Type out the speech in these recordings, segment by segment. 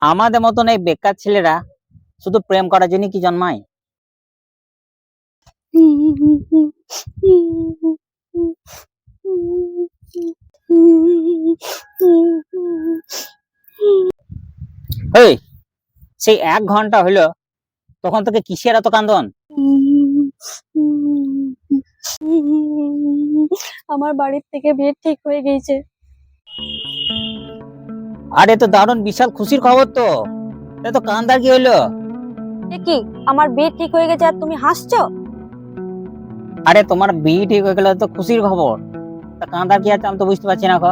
আমাদের মতন এই বেকার ছেলেরা শুধু প্রেম করার জন্য কি জন্মায়? এই সেই 1 ঘন্টা হলো, তখন তোকে কিসের এত কান্দন? আমার বাড়ির থেকে বিয়ে ঠিক হয়ে গেছে। আরে তো দারুণ বিশাল খুশির খবর তো, তো কান্দার কি হলো? এ কি, আমার বিয়ে ঠিক হয়ে গেছে আর তুমি হাসছো? আরে তোমার বিয়ে ঠিক হয়ে গেলে তো খুশির খবর, তা কান্দার কি আছে আমি তো বুঝতে পারছি না গো।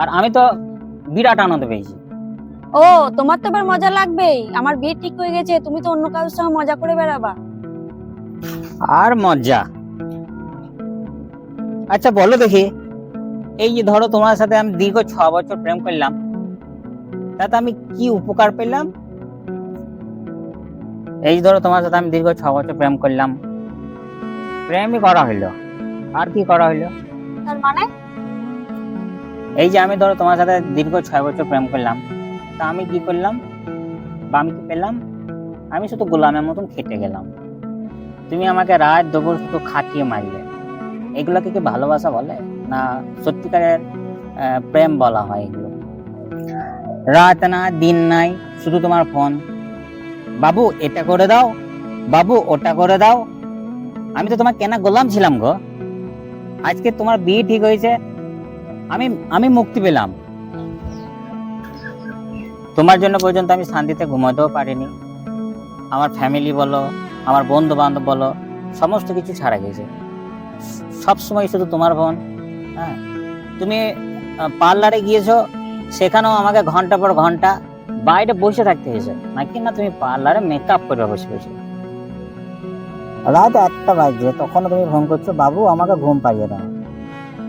আর আমি তো বিরাট আনন্দ পেয়েছি। ও, তোমার তো এবার মজা লাগবেই, আমার বিয়ে ঠিক হয়ে গেছে, তুমি তো অন্য কারোর সঙ্গে মজা করে বেড়াবা। আর মজা? আচ্ছা বলো দেখি, এই যে ধরো তোমার সাথে আমি দীর্ঘ 6 বছর প্রেম করলাম, তাতে আমি কি উপকার পেলাম? এই যে ধরো তোমার সাথে আমি দীর্ঘ 6 বছর প্রেম করলাম, প্রেমই করা হইলো, আর কি করা হইলো? তার মানে? এই যে আমি ধরো তোমার সাথে দীর্ঘ 6 বছর প্রেম করলাম, তা আমি কি করলাম বা আমি কি পেলাম? আমি শুধু গোলামের মতন খেটে গেলাম, তুমি আমাকে রাত দুপুর শুধু খাটিয়ে মারলে। এগুলোকে কি ভালোবাসা বলে? না সত্যিকারের প্রেম বলা হয় এগুলো? রাত না দিন নাই, শুধু তোমার ফোন, বাবু এটা করে দাও, বাবু ওটা করে দাও। আমি তো তোমার কেনা গোলাম ছিলাম গো। আজকে তোমার বিয়ে ঠিক হয়েছে, আমি আমি মুক্তি পেলাম। তোমার জন্য পর্যন্ত আমি শান্তিতে ঘুমাতেও পারিনি। আমার ফ্যামিলি বলো, আমার বন্ধু বান্ধব বলো, সমস্ত কিছু ছাড়া গেছে। সব সময় শুধু তোমার ফোন। হ্যাঁ, তুমি পার্লারে গিয়েছো, সেখানেও আমাকে ঘন্টা পর ঘন্টা বাইরে বসে থাকতে হয়েছে, নাকি না তুমি পার্লারে মেকআপ করবে বসে বসে। রাত 1টা বাজছে তখনও তুমি ফোন করছো, বাবু আমাকে ঘুম পাইয়ে দাও।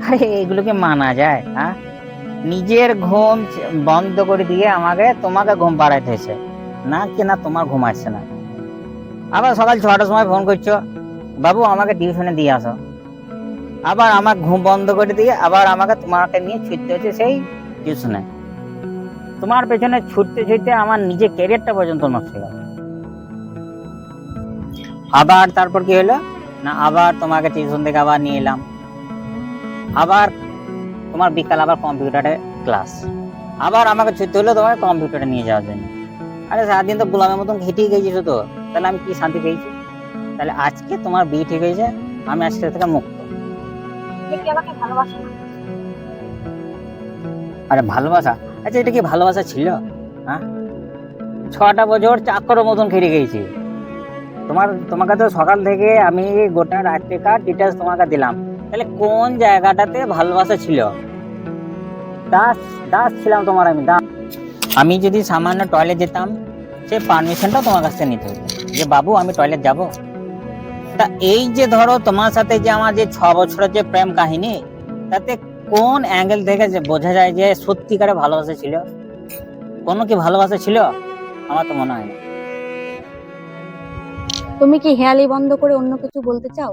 আরে এগুলোকে মানা যায়? হ্যাঁ, নিজের ঘুম বন্ধ করে দিয়ে আমাকে তোমাকে ঘুম পাড়াইতে হয়েছে, না কি না তোমার ঘুম আসছে না। আবার সকাল 6টার সময় ফোন করছো, বাবু আমাকে টিউশনে দিয়ে আসো। আবার আমার ঘুম বন্ধ করে দিয়ে আবার আমাকে তোমাকে নিয়ে ছুটতে হচ্ছে সেই টিউশনে। তোমার পেছনে ছুটতে ছুটতে আমার নিজের ক্যারিয়ারটা পর্যন্ত নষ্ট হয়ে গেল। আবার তারপর কি হলো না, আবার তোমাকে টিউশন থেকে আবার নিয়ে এলাম, আবার তোমার বিকাল আবার কম্পিউটারে ক্লাস, আবার আমাকে ছুটতে হলো তোমাকে কম্পিউটারে নিয়ে যাওয়ার জন্য। আরে সারাদিন তো গোলামের মতন খেটেই গেছি শুধু, তাহলে আমি কি শান্তি পেয়েছি? তাহলে আজকে তোমার বিয়ে ঠিক হয়েছে, আমি আজকে থেকে মুক্ত। তুমি কি আমাকে ভালোবাসো না? আরে ভালোবাসা? আচ্ছা এটা কি ভালোবাসা ছিল? হ্যাঁ, 6টা বছর চাকরের মতন খেটে গেছি। তোমাকে তো সকাল থেকে আমি গোটা রাত্রিকার ডিটেলস তোমাকে দিলাম, তাহলে কোন জায়গাটাতে ভালোবাসা ছিল? দাস, দাস ছিলাম তোমার, আমি দাস। আমি যদি সামান্য টয়লেট যেতাম, সে পারমিশনটা তোমার কাছ থেকে নিতে হতো, যে বাবু আমি টয়লেট যাব। তা এই যে ধরো তোমার সাথে যে আমার যে 6 বছরের যে প্রেম কাহিনী, তাতে কোন অ্যাঙ্গেল থেকে যে বোঝা যায় যে সত্যিকারে ভালোবাসা ছিল? কোনো কি ভালোবাসা ছিল? আমার তো মনে হয় না। তুমি কি হেয়ালি বন্ধ করে অন্য কিছু বলতে চাও?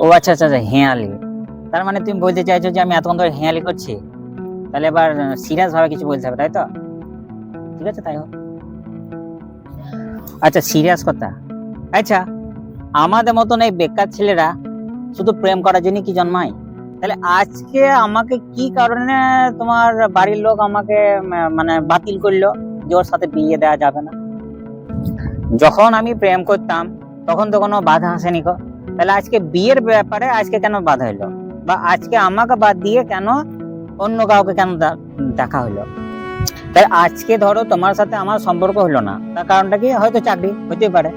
ও আচ্ছা আচ্ছা আচ্ছা, হেঁয়ালি। তার মানে তুমি বলতে চাইছো যে আমি এতক্ষণ ধরে হেঁয়ালি করছি, তাহলে এবার সিরিয়াস ভাবে কিছু বলতে হবে, তাই তো? ঠিক আছে, তাই হোক। আচ্ছা সিরিয়াস কথা। আচ্ছা, আমাদের মতন এই বেকার ছেলেরা শুধু প্রেম করার জন্য কি জন্মায়? তাহলে আজকে আমাকে কি কারণে তোমার বাড়ির লোক আমাকে মানে বাতিল করলো, যে ওর সাথে বিয়ে দেওয়া যাবে না? যখন আমি প্রেম করতাম তখন তো কোনো বাধা আসেনি গো, তাহলে আজকে বিয়ের ব্যাপারে আজকে কেন বাধা হলো? বা আজকে আমাকে বাদ দিয়ে কেন অন্য কাউকে কেন দেখা হলো? তাই আজকে ধরো তোমার সাথে আমার সম্পর্ক হলো না, তার কারণটা কি? হয়তো চাকরি হতে পারে।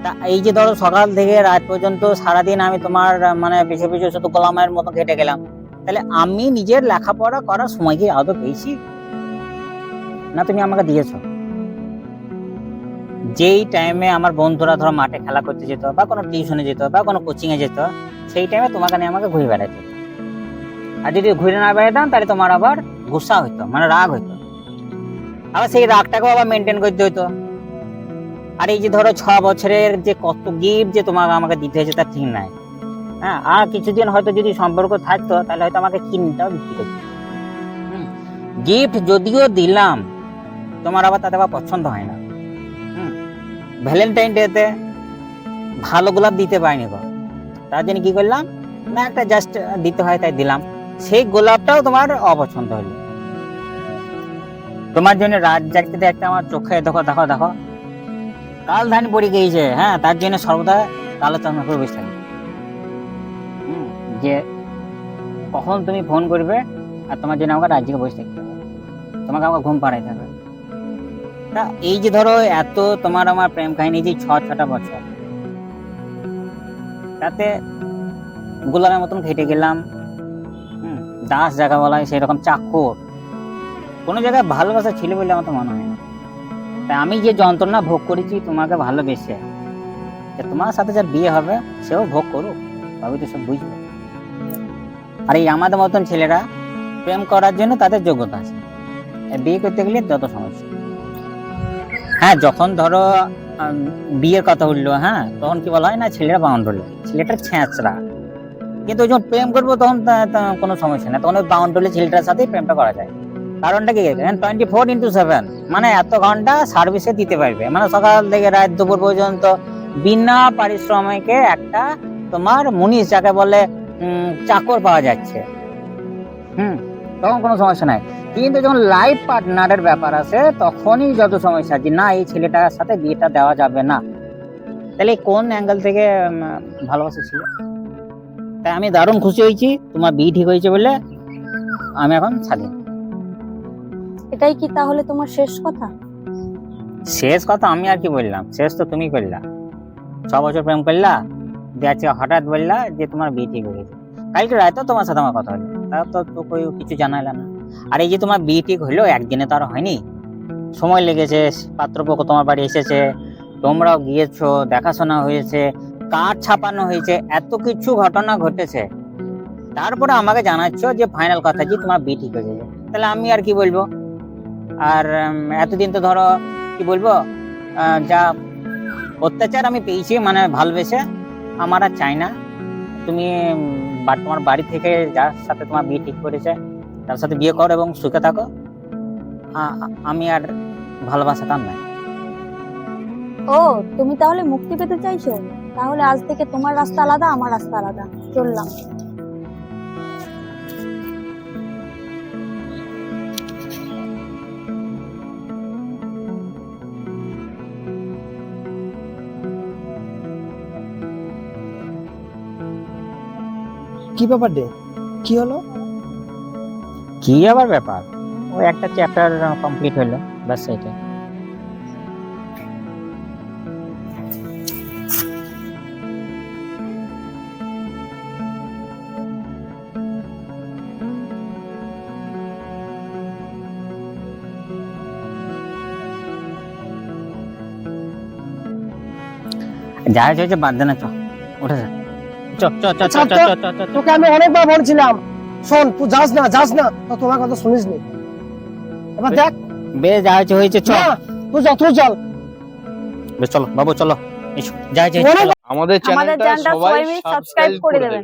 তা এই যে ধরো সকাল থেকে রাত পর্যন্ত সারাদিন আমি তোমার মানে পিছু পিছু শুধু গোলামের মতো কেটে গেলাম, তাহলে আমি নিজের লেখাপড়া করার সময় কি আদৌ পেয়েছি? না তুমি আমাকে দিয়েছো? যেই টাইমে আমার বন্ধুরা ধরো মাঠে খেলা করতে যেত, বা কোনো টিউশনে যেত, বা কোনো কোচিং এ যেত, সেই টাইমে তোমাকে নিয়ে আমাকে ঘুরে বেড়াতে হতো। আর যদি ঘুরে না বেড়াতাম তাহলে তোমার আবার গুসা হইতো, মানে রাগ হইতো, আবার সেই রাগটাকেও আবার মেনটেন করতে হইতো। আর এই যে ধরো 6 বছরের যে কত গিফট যে তোমাকে আমাকে দিতে হয়েছে তার ঠিক নাই। হ্যাঁ, আর কিছুদিন হয়তো যদি সম্পর্ক থাকতো তাহলে হয়তো আমাকে কিনটাও বিক্রি করতো। গিফট যদিও দিলাম, তোমার আবার তাতে আবার পছন্দ হয় না। ভ্যালেন্টাইন ডেতে ভালো গোলাপ দিতে পারিনি গো, তার জন্য কি করলাম না, একটা জাস্ট দিতে হয় তাই দিলাম। সেই গোলাপটাও তোমার অপছন্দ হলো। তোমার জন্য রাত জাগতে একটা আমার চোখে দেখো দেখো দেখো কাল ধান পড়ে গিয়েছে, হ্যাঁ, তার জন্য সর্বদা কালো চশমা করে বসে থাকি। যে কখন তুমি ফোন করবে আর তোমার জন্য আমাকে রাত জেগে বসে থাকতে হবে, তোমাকে আমাকে ঘুম পাড়াইতে হবে। তা এই যে ধরো এত তোমার আমার প্রেম কাহিনী যে 6-6টা বছর, তাতে গোলামের মতন খেটে গেলাম। দাস জায়গা বলা হয় সেরকম চাকর, কোনো জায়গায় ভালোবাসা ছিল বলে আমার তো মনে হয় না। তাই আমি যে যন্ত্রণা ভোগ করেছি তোমাকে ভালোবেসে, যে তোমার সাথে যার বিয়ে হবে সেও ভোগ করুক, তবে তো সব বুঝবে। আর এই আমাদের মতন ছেলেরা প্রেম করার জন্য তাদের যোগ্যতা আছে, বিয়ে করতে গেলে যত সমস্যা। হ্যাঁ, যখন ধরো বিয়ের কথা উঠলো, হ্যাঁ, তখন কি বলা হয় না, ছেলেরা বাউন্ডারি, ছেলেটা ছেঁচড়া। কিন্তু যখন প্রেম করবো তখন কোনো সমস্যা না, তখন ওই বাউন্ডারি ছেলেটার সাথেই প্রেমটা করা যায়। কারণটা কি, 24/7 মানে এত ঘন্টা সার্ভিসে দিতে পারবে, মানে সকাল থেকে রাত দুপুর পর্যন্ত বিনা পারিশ্রমিকে একটা তোমার মুনিশ যাকে বলে চাকর পাওয়া যাচ্ছে। তখন কোনো সমস্যা নাই। কিন্তু যখন লাইফ পার্টনারের ব্যাপার আছে তখনই যত সমস্যা, যে না এই ছেলেটার সাথে বিয়েটা দেওয়া যাবে না। তাহলে কোন অ্যাঙ্গেল থেকে ভালোবাসা ছিল? তাই আমি দারুণ খুশি হয়েছি তোমার বিয়ে ঠিক হয়েছে বলে, আমি এখন স্বাধীন। এটাই কি তাহলে তোমার শেষ কথা? শেষ কথা আমি আর কি বললাম, শেষ তো তুমি করলা। 6 বছর প্রেম করলা, দিয়ে হঠাৎ বললা যে তোমার বিয়ে ঠিক হয়ে গেছে। কালকে রাতে তোমার সাথে আমার কথা হলো, তা তো কিছু জানাইলা না। আর এই যে তোমার বিয়ে ঠিক হইলো, একদিনে তো আর হয়নি, সময় লেগেছে। পাত্রপক্ষ তোমার বাড়ি এসেছে, তোমরাও গিয়েছো, দেখাশোনা হয়েছে, কার্ড ছাপানো হয়েছে, এত কিছু ঘটনা ঘটেছে। তারপরে আমাকে জানাচ্ছ যে ফাইনাল কথা যে তোমার বিয়ে ঠিক হয়ে গেছে। তাহলে আমি আর কি বলবো? আর এতদিন তো ধরো কি বলবো, যা অত্যাচার আমি পেয়েছি মানে ভালোবেসে, আমার আর চাই না। তুমি তোমার বাড়ি থেকে যার সাথে তোমার বিয়ে ঠিক করেছে তার সাথে বিয়ে করো এবং সুখে থাকো। আমি আর ভালোবাসাতাম না। ও, তুমি তাহলে মুক্তি পেতে চাইছো? তাহলে আজ থেকে তোমার রাস্তা আলাদা, আমার রাস্তা আলাদা, চললাম। কি ব্যাপার রে, কি হলো? কি আবার ব্যাপার, ওই একটা চ্যাপ্টার কমপ্লিট হলো, ব্যাস সেটাই। যা হয়েছে বাদ দে না, উঠে যা, তোকে আমি অনেকবার বলছিলাম, শোন তুই যাস না তো তোমার কথা শুনিস নি। এবার দেখ, বেশ যা হয়েছে চল, তুই চল। বেশ চলো বাবু, চলো এসো, যা হয়েছে অনেক আমাদের চ্যানেলটা চ্যানেলটা সবাই সবাই সাবস্ক্রাইব করে দেবেন।